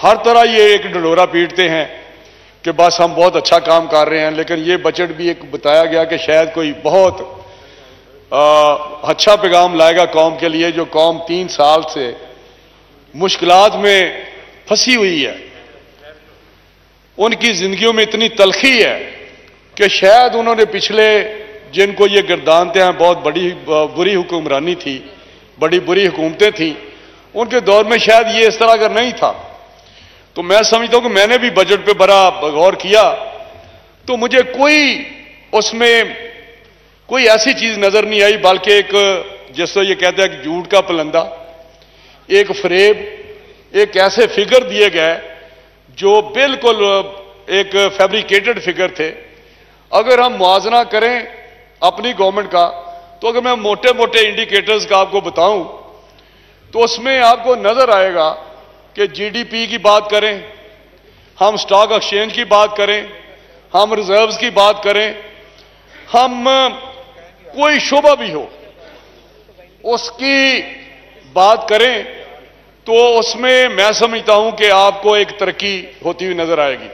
ہر طرح یہ ایک ڈنڈورا پیٹتے ہیں کہ بس ہم بہت اچھا کام کر رہے ہیں، لیکن یہ بجٹ بھی ایک بتایا گیا کہ شاید کوئی بہت اچھا پیغام لائے گا قوم کے لیے، جو قوم 3 سال سے مشکلات میں پھنسی ہوئی ہے، ان کی زندگیوں میں اتنی تلخی ہے کہ شاید انہوں نے پچھلے جن کو یہ گردانتے ہیں بہت بڑی بری حکمرانی تھی، بڑی بری حکومتیں تھیں، ان کے دور میں شاید یہ اس طرح اگر نہیں تھا۔ تو میں سمجھتا ہوں کہ میں نے بھی بجٹ پہ بڑا غور کیا تو مجھے کوئی اس میں کوئی ایسی چیز نظر نہیں آئی، بلکہ ایک جس سے یہ کہتے ہیں کہ جھوٹ کا پلندہ، ایک فریب، ایک ایسے فگر دیے گئے جو بالکل ایک فیبریکیٹڈ فگر تھے۔ اگر ہم موازنہ کریں اپنی گورنمنٹ کا تو اگر میں موٹے موٹے انڈیکیٹرز کا آپ کو بتاؤں تو اس میں آپ کو نظر آئے گا کہ جی ڈی پی کی بات کریں، ہم سٹاک ایکسچینج کی بات کریں، ہم ریزروز کی بات کریں، ہم کوئی شعبہ بھی ہو اس کی بات کریں تو اس میں سمجھتا ہوں کہ آپ کو ایک ترقی ہوتی ہوئی نظر آئے گی۔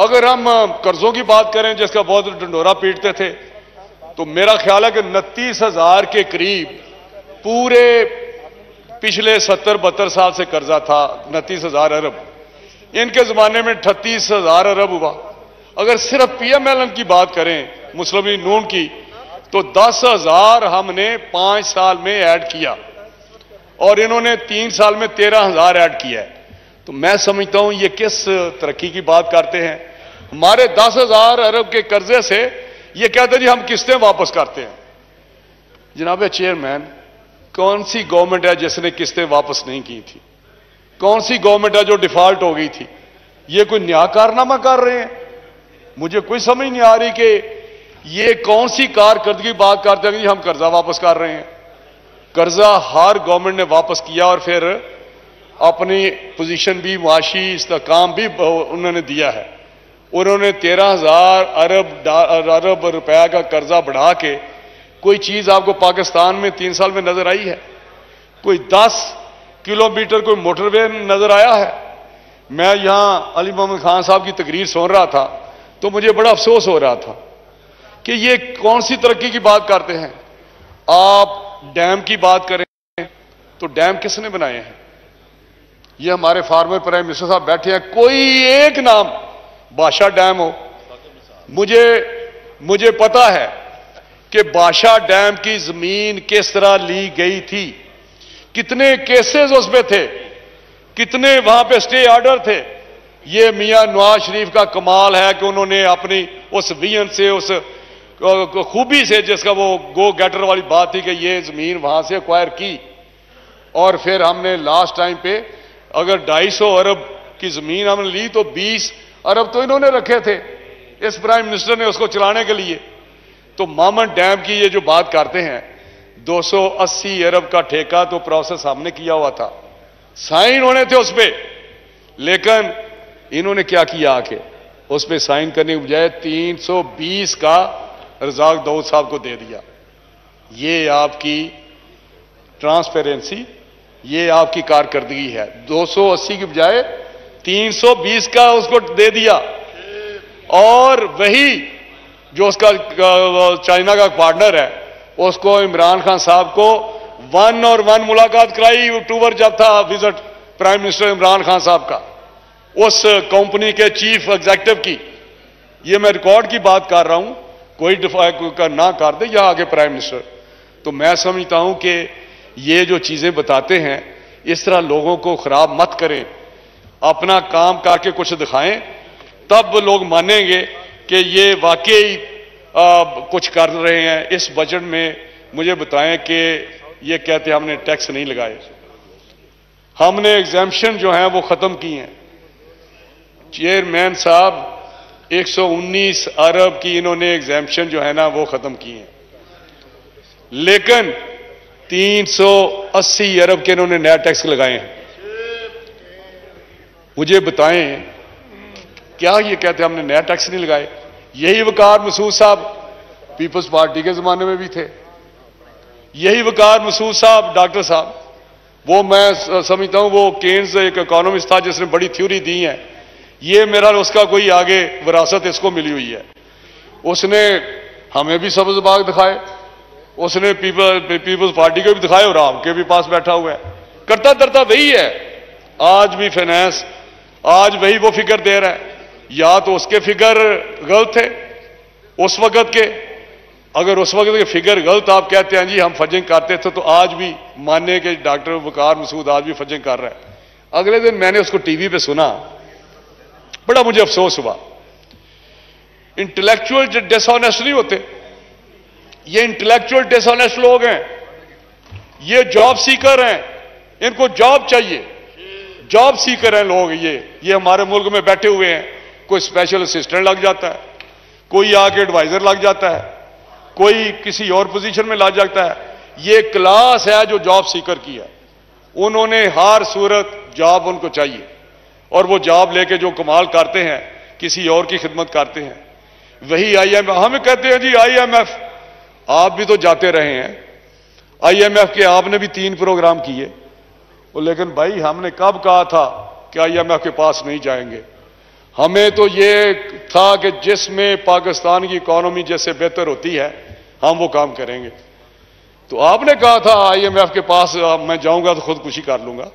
اگر ہم قرضوں کی بات کریں جس کا بہت ڈنڈورا پیٹتے تھے تو میرا خیال ہے کہ 29,000 کے قریب پورے پچھلے 70-72 سال سے قرضہ تھا، 29,000 ارب، ان کے زمانے میں 38,000 ارب ہوا۔ اگر صرف پی ایم ایل این کی بات کریں مسلم لیگ نون کی تو 10,000 ہم نے 5 سال میں ایڈ کیا اور انہوں نے 3 سال میں 13,000 ایڈ کیا ہے۔ تو میں سمجھتا ہوں یہ کس ترقی کی بات کرتے ہیں؟ ہمارے 10,000 ارب کے قرضے سے یہ کہتے ہیں جی ہم قسطیں واپس کرتے ہیں۔ جناب چیئرمین، کون سی گورنمنٹ ہے جس نے قسطیں واپس نہیں کی تھی؟ کون سی گورنمنٹ ہے جو ڈیفالٹ ہو گئی تھی؟ یہ کوئی نیا کارنامہ کر رہے ہیں؟ مجھے کوئی سمجھ نہیں آ رہی کہ یہ کون سی کارکردگی بات کرتے ہیں کہ ہم قرضہ واپس کر رہے ہیں۔ قرضہ ہر گورنمنٹ نے واپس کیا اور پھر اپنی پوزیشن بھی، معاشی استحکام بھی انہوں نے دیا ہے۔ انہوں نے 13,000 ارب روپے کا قرضہ بڑھا کے کوئی چیز آپ کو پاکستان میں 3 سال میں نظر آئی ہے؟ کوئی 10 کلومیٹر کوئی موٹر وے نظر آیا ہے؟ میں یہاں علی محمد خان صاحب کی تقریر سن رہا تھا تو مجھے بڑا افسوس ہو رہا تھا کہ یہ کون سی ترقی کی بات کرتے ہیں۔ آپ ڈیم کی بات کریں تو ڈیم کس نے بنائے ہیں؟ یہ ہمارے فارمر پرائم منسٹر صاحب بیٹھے ہیں، کوئی ایک نام بادشاہ ڈیم ہو؟ مجھے پتا ہے کہ بادشاہ ڈیم کی زمین کس طرح لی گئی تھی، کتنے کیسز اس پہ تھے، کتنے وہاں پہ سٹے آرڈر تھے۔ یہ میاں نواز شریف کا کمال ہے کہ انہوں نے اپنی اس ویژن سے، اس خوبی سے، جس کا وہ گو گیٹر والی بات تھی کہ یہ زمین وہاں سے ایکوائر کی، اور پھر ہم نے لاسٹ ٹائم پہ اگر 250 ارب کی زمین ہم نے لی تو 20 ارب تو انہوں نے رکھے تھے اس پرائم منسٹر نے اس کو چلانے کے لیے۔ تو مامن ڈیم کی یہ جو بات کرتے ہیں 280 ارب کا ٹھیکہ تو پروسیس ہم نے کیا ہوا تھا، سائن ہونے تھے اس پہ، لیکن انہوں نے کیا کیا کہ اس پہ سائن کرنے کے بجائے 320 کا رزاق داؤد صاحب کو دے دیا۔ یہ آپ کی ٹرانسپیرنسی، یہ آپ کی کارکردگی ہے۔ 280 کی بجائے 320 کا اس کو دے دیا، اور وہی جو اس کا چائنا کا پارٹنر ہے اس کو عمران خان صاحب کو 1-on-1 ملاقات کرائی اکتوبر جب تھا visit prime minister Imran Khan صاحب کا اس کمپنی کے چیف ایگزیکٹو کی۔ یہ میں ریکارڈ کی بات کر رہا ہوں، کوئی دفاع نہ کر دے یا آگے پرائم منسٹر۔ تو میں سمجھتا ہوں کہ یہ جو چیزیں بتاتے ہیں اس طرح لوگوں کو خراب مت کریں، اپنا کام کر کے کچھ دکھائیں، تب لوگ مانیں گے کہ یہ واقعی کچھ کر رہے ہیں۔ اس بجٹ میں مجھے بتائیں کہ یہ کہتے ہیں ہم نے ٹیکس نہیں لگائے، ہم نے ایگزیمپشن جو ہیں وہ ختم کی ہیں۔ چیئرمین صاحب 119 ارب کی انہوں نے ایگزیمپشن جو ہے نا وہ ختم کی ہیں، لیکن 380 ارب کے انہوں نے نیا ٹیکس لگائے ہیں۔ مجھے بتائیں کیا یہ کہتے ہیں ہم نے نیا ٹیکس نہیں لگائے؟ یہی وقار مسعود صاحب پیپلز پارٹی کے زمانے میں بھی تھے، یہی وقار مسعود صاحب ڈاکٹر صاحب وہ میں سمجھتا ہوں وہ کینز ایک اکانومسٹ تھا جس نے بڑی تھیوری دی ہے، یہ میرا اس کا کوئی آگے وراثت اس کو ملی ہوئی ہے. اس نے ہمیں بھی سبز باغ دکھائے، اس نے پیپلز پارٹی کو بھی دکھائے اور آپ کے بھی پاس بیٹھا ہوا ہے. کرتا درتا وہی ہے. آج بھی فائنانس آج وہی وہ فگر دے رہا ہے. یا تو اس کے فگر غلط تھے اس وقت کے، اگر اس وقت کے فگر غلط آپ کہتے ہیں جی ہم فجنگ کرتے تھے، تو آج بھی ماننے کہ ڈاکٹر وقار مسعود آج بھی فجنگ کر رہا ہے. اگلے دن میں نے اس کو ٹی وی پہ سنا، بڑا مجھے افسوس ہوا. انٹلیکچوئل ڈس آنیسٹ نہیں ہوتے، یہ انٹلیکچوئل ڈس آنیسٹ لوگ ہیں، یہ جاب سیکر ہیں، ان کو جاب چاہیے. جاب سیکر ہیں لوگ، یہ ہمارے ملک میں بیٹھے ہوئے ہیں. کوئی اسپیشل اسسٹنٹ لگ جاتا ہے، کوئی آ کے ایڈوائزر لگ جاتا ہے، کوئی کسی اور پوزیشن میں لگ جاتا ہے. یہ کلاس ہے جو جاب سیکر کی ہے. انہوں نے ہر صورت جاب ان کو چاہیے، اور وہ جاب لے کے جو کمال کرتے ہیں کسی اور کی خدمت کرتے ہیں. وہی آئی ایم ایف ہمیں کہتے ہیں جی آئی ایم ایف، آپ بھی تو جاتے رہے ہیں آئی ایم ایف کے، آپ نے بھی 3 پروگرام کیے. لیکن بھائی ہم نے کب کہا تھا کہ آئی ایم ایف کے پاس نہیں جائیں گے؟ ہمیں تو یہ تھا کہ جس میں پاکستان کی اکانومی جیسے بہتر ہوتی ہے ہم وہ کام کریں گے. تو آپ نے کہا تھا آئی ایم ایف کے پاس میں جاؤں گا تو خودکشی کر لوں گا.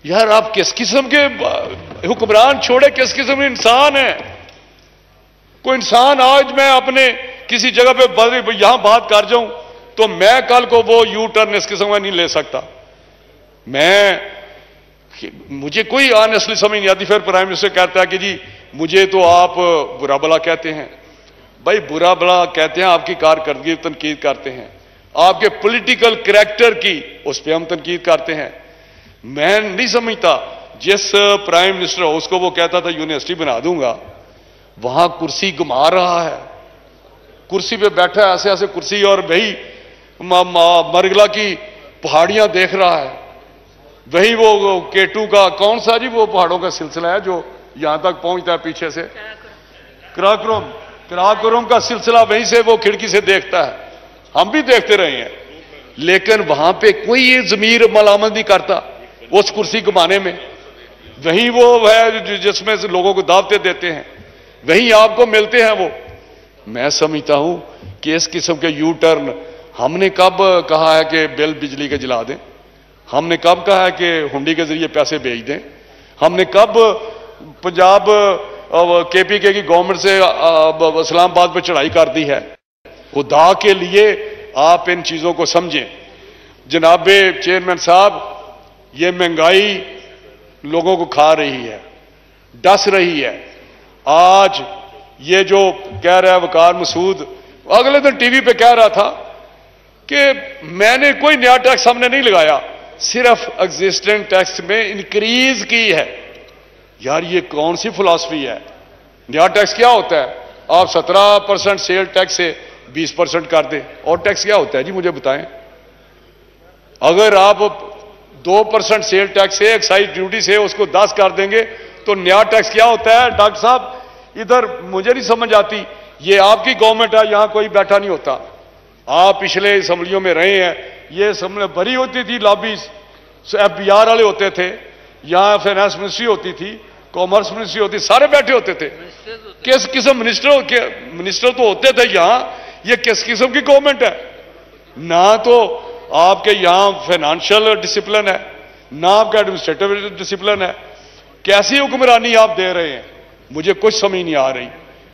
یار آپ کس قسم کے حکمران چھوڑے، کس قسم کے انسان ہیں؟ کوئی انسان آج میں اپنے کسی جگہ پہ یہاں بات کر جاؤں تو میں کل کو وہ یو ٹرن اس قسم کا نہیں لے سکتا. مجھے کوئی آنیسٹلی سمجھ نہیں آتی. پھر پرائم منسٹر کہتا ہے کہ جی مجھے تو آپ برا بلا کہتے ہیں. بھائی برا بلا کہتے ہیں، آپ کی کارکردگی تنقید کرتے ہیں، آپ کے پولیٹیکل کریکٹر کی اس پہ ہم تنقید کرتے ہیں. میں نہیں سمجھتا جس پرائم منسٹر اس کو وہ کہتا تھا یونیورسٹی بنا دوں گا، وہاں کرسی گما رہا ہے، کرسی پہ بیٹھا ہے ایسے ایسے کرسی، اور وہی مرگلا کی پہاڑیاں دیکھ رہا ہے. وہی وہ کیٹو کا کون سا جی وہ پہاڑوں کا سلسلہ ہے جو یہاں تک پہنچتا ہے پیچھے سے، کراکرم کا سلسلہ، وہیں سے وہ کھڑکی سے دیکھتا ہے. ہم بھی دیکھتے رہے ہیں، لیکن وہاں پہ کوئی ضمیر ملامت نہیں کرتا اس کرسی گمانے میں. وہیں وہ ہے جس میں سے لوگوں کو دعوتیں دیتے ہیں، وہیں آپ کو ملتے ہیں وہ. میں سمجھتا ہوں کہ اس قسم کے یو ٹرن ہم نے کب کہا ہے کہ بل بجلی کے جلا دیں؟ ہم نے کب کہا ہے کہ ہنڈی کے ذریعے پیسے بھیج دیں؟ ہم نے کب پنجاب کے پی کے کی گورنمنٹ سے اسلام آباد پہ چڑھائی کر دی ہے؟ خدا کے لیے آپ ان چیزوں کو سمجھیں. جناب چیئرمین صاحب، یہ مہنگائی لوگوں کو کھا رہی ہے، ڈس رہی ہے. آج یہ جو کہہ رہا ہے وقار مسعود، اگلے دن ٹی وی پہ کہہ رہا تھا کہ میں نے کوئی نیا ٹیکس ہم نے نہیں لگایا، صرف ایگزسٹنٹ ٹیکس میں انکریز کی ہے. یار یہ کون سی فلاسفی ہے؟ نیا ٹیکس کیا ہوتا ہے؟ آپ 17% سیل ٹیکس سے 20% کر دیں. اور ٹیکس کیا ہوتا ہے جی مجھے بتائیں؟ اگر آپ 2% سیل ٹیکس سے ایکسائز ڈیوٹی سے اس کو 10 کر دیں گے تو نیا ٹیکس کیا ہوتا ہے؟ ڈاکٹر صاحب ادھر مجھے نہیں سمجھ آتی. یہ آپ کی گورنمنٹ ہے، یہاں کوئی بیٹھا نہیں ہوتا. آپ پچھلے اسمبلیوں میں رہے ہیں، یہ اسمبلی بھری ہوتی تھی، لابیز ایف بی آر والے ہوتے تھے، یہاں فائنانس منسٹری ہوتی تھی، کامرس منسٹری ہوتی، سارے بیٹھے ہوتے تھے. کس قسم منسٹر تو ہوتے تھے یہاں. یہ کس قسم کی گورنمنٹ ہے؟ نہ تو آپ کے یہاں فائنانشل ڈسپلن ہے، نہ آپ کا ایڈمنسٹریٹو ڈسپلن ہے. کیسی حکمرانی آپ دے رہے ہیں؟ مجھے کچھ سمجھ نہیں آ رہی.